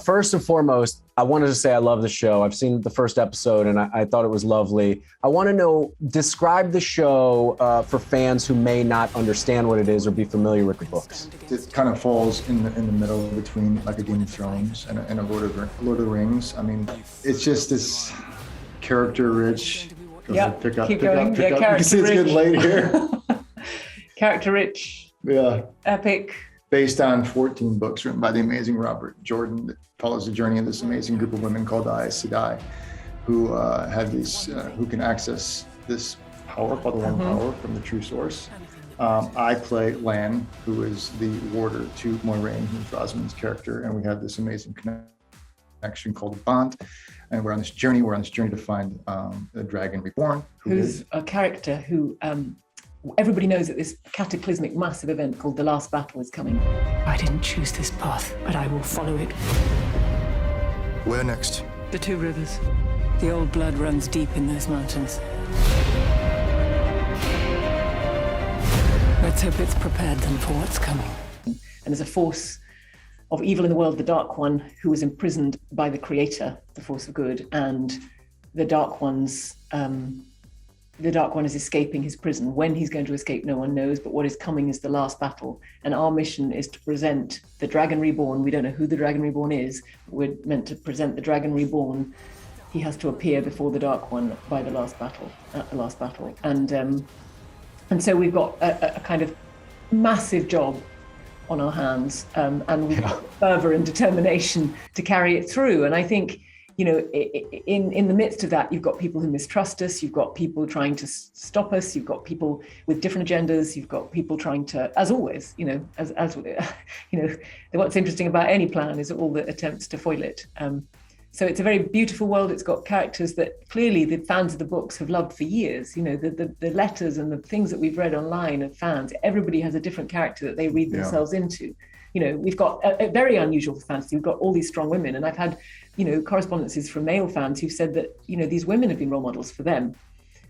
First and foremost, I wanted to say I love the show. I've seen the first episode and I thought it was lovely. I want to know, describe the show for fans who may not understand what it is or be familiar with the books. It kind of falls in the middle between like a Game of Thrones and a Lord of the Rings. I mean, it's just this character-rich. Yeah, pick up. You can see it's getting late here. Character-rich. Yeah. Epic. Based on 14 books written by the amazing Robert Jordan that follows the journey of this amazing group of women called the Aes Sedai, who have these, who can access this power, called the One Power, from the true source. I play Lan, who is the warder to Moiraine, who's Rosamund's character, and we have this amazing connection called a bond. And we're on this journey. We're on this journey to find the Dragon Reborn, who's a character who. Everybody knows that this cataclysmic, massive event called The Last Battle is coming. I didn't choose this path, but I will follow it. Where next? The two rivers. The old blood runs deep in those mountains. Let's hope it's prepared them for what's coming. And there's a force of evil in the world, the Dark One, who was imprisoned by the Creator, the force of good, and the Dark One's... The Dark One is escaping his prison. When he's going to escape, no one knows, but what is coming is the last battle. And our mission is to present the Dragon Reborn. We don't know who the Dragon Reborn is. We're meant to present the Dragon Reborn. He has to appear before the Dark One by the last battle, at the last battle. And so we've got a kind of massive job on our hands, and we've got fervor and determination to carry it through. And I think, you know, in the midst of that, you've got people who mistrust us, you've got people trying to stop us, you've got people with different agendas, you've got people trying to, as always, you know, as you know, what's interesting about any plan is all the attempts to foil it. So it's a very beautiful world. It's got characters that clearly the fans of the books have loved for years. You know, the letters and the things that we've read online of fans, everybody has a different character that they read themselves into. You know, we've got a very unusual for fantasy. We've got all these strong women, and I've had, you know, correspondences from male fans who've said that, you know, these women have been role models for them,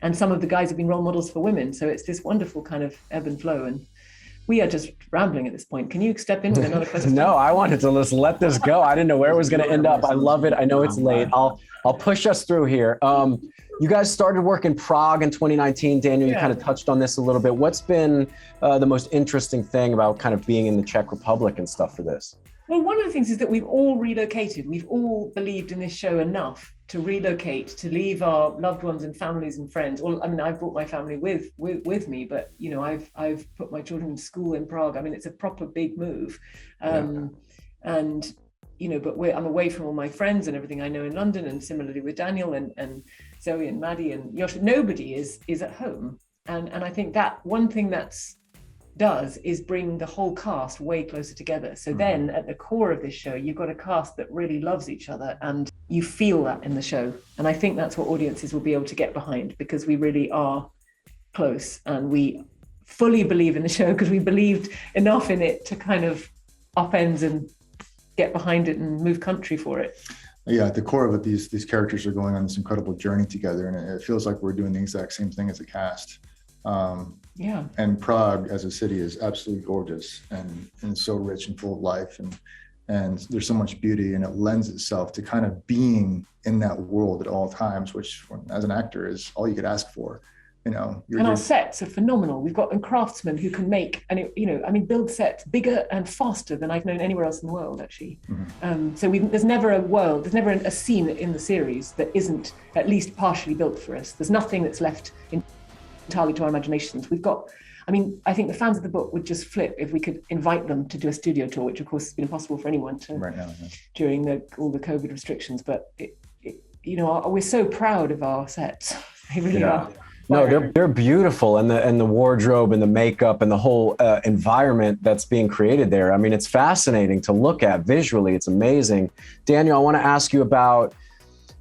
and some of the guys have been role models for women. So it's this wonderful kind of ebb and flow. And we are just rambling at this point. Can you step in with another question? No, I wanted to just let this go. I didn't know where it was going to end up. I love it. I know it's late. I'll push us through here. You guys started work in Prague in 2019. Daniel, you kind of touched on this a little bit. What's been the most interesting thing about kind of being in the Czech Republic and stuff for this? Well, one of the things is that we've all relocated. We've all believed in this show enough to relocate, to leave our loved ones and families and friends. Well, I mean, I've brought my family with me, but, you know, I've put my children in school in Prague. I mean, it's a proper big move. And, you know, but I'm away from all my friends and everything I know in London, and similarly with Daniel and Zoe and Maddie and Yosh. Nobody is at home. And I think that one thing that's does is bring the whole cast way closer together. So then at the core of this show, you've got a cast that really loves each other, and you feel that in the show. And I think that's what audiences will be able to get behind, because we really are close and we fully believe in the show, because we believed enough in it to kind of upend and get behind it and move country for it. Yeah, at the core of it, these characters are going on this incredible journey together, and it feels like we're doing the exact same thing as a cast. And Prague as a city is absolutely gorgeous and so rich and full of life, and there's so much beauty, and it lends itself to kind of being in that world at all times, which as an actor is all you could ask for. You know, our sets are phenomenal. We've got craftsmen who can make, build sets bigger and faster than I've known anywhere else in the world, actually. So there's never a scene in the series that isn't at least partially built for us. There's nothing that's left entirely to our imaginations. We've got, I think the fans of the book would just flip if we could invite them to do a studio tour, which of course has been impossible for anyone to right now, during all the COVID restrictions. But we're so proud of our sets. They really are. No, they're beautiful, and the wardrobe and the makeup and the whole environment that's being created there. I mean, it's fascinating to look at visually. It's amazing. Daniel, I want to ask you about.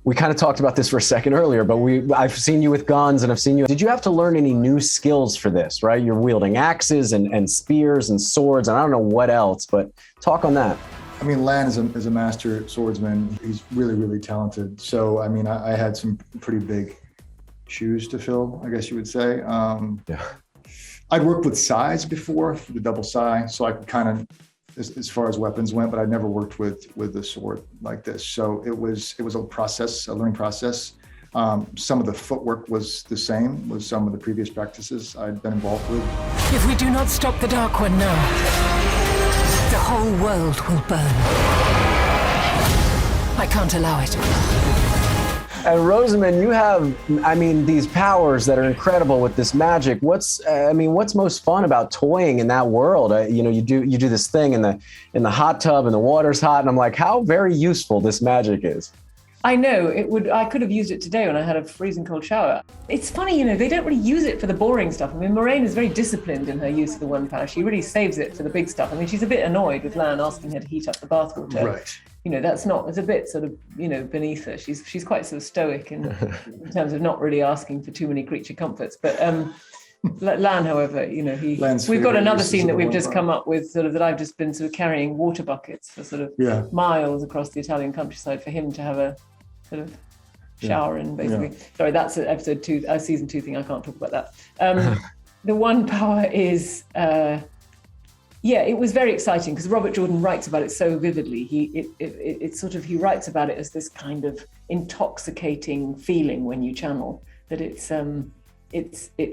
We kind of talked about this for a second earlier, but I've seen you with guns, and I've seen you. Did you have to learn any new skills for this, right? You're wielding axes and spears and swords, and I don't know what else, but talk on that. I mean, Lan is a master swordsman. He's really, really talented. So, I mean, I had some pretty big shoes to fill, I guess you would say. I'd worked with sais before, the double sai, so I could kind of as far as weapons went, but I'd never worked with a sword like this. So it was a process, a learning process. Some of the footwork was the same with some of the previous practices I'd been involved with. If we do not stop the Dark One now, the whole world will burn. I can't allow it. And Rosamund, you have, I mean, these powers that are incredible with this magic. What's most fun about toying in that world? You do this thing in the hot tub and the water's hot, and I'm like, how very useful this magic is. I know I could have used it today when I had a freezing cold shower. It's funny, they don't really use it for the boring stuff. I mean, Moraine is very disciplined in her use of the one power. She really saves it for the big stuff. I mean, she's a bit annoyed with Lan asking her to heat up the bathwater. Right. It's a bit sort of, beneath her. She's quite sort of stoic in terms of not really asking for too many creature comforts. But Lan, however, we've got another scene that we've just come up with, sort of, that I've just been sort of carrying water buckets for sort of miles across the Italian countryside for him to have a sort of shower in, basically. Yeah. Sorry, that's episode 2, season 2 thing. I can't talk about that. The one power is, it was very exciting because Robert Jordan writes about it so vividly. He writes about it as this kind of intoxicating feeling when you channel, that it's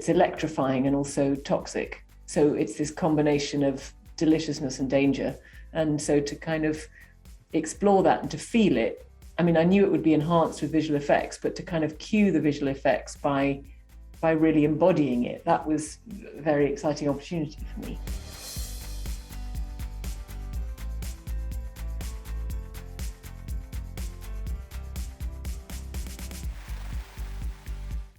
electrifying and also toxic. So it's this combination of deliciousness and danger. And so to kind of explore that and to feel it, I mean, I knew it would be enhanced with visual effects, but to kind of cue the visual effects by really embodying it, that was a very exciting opportunity for me.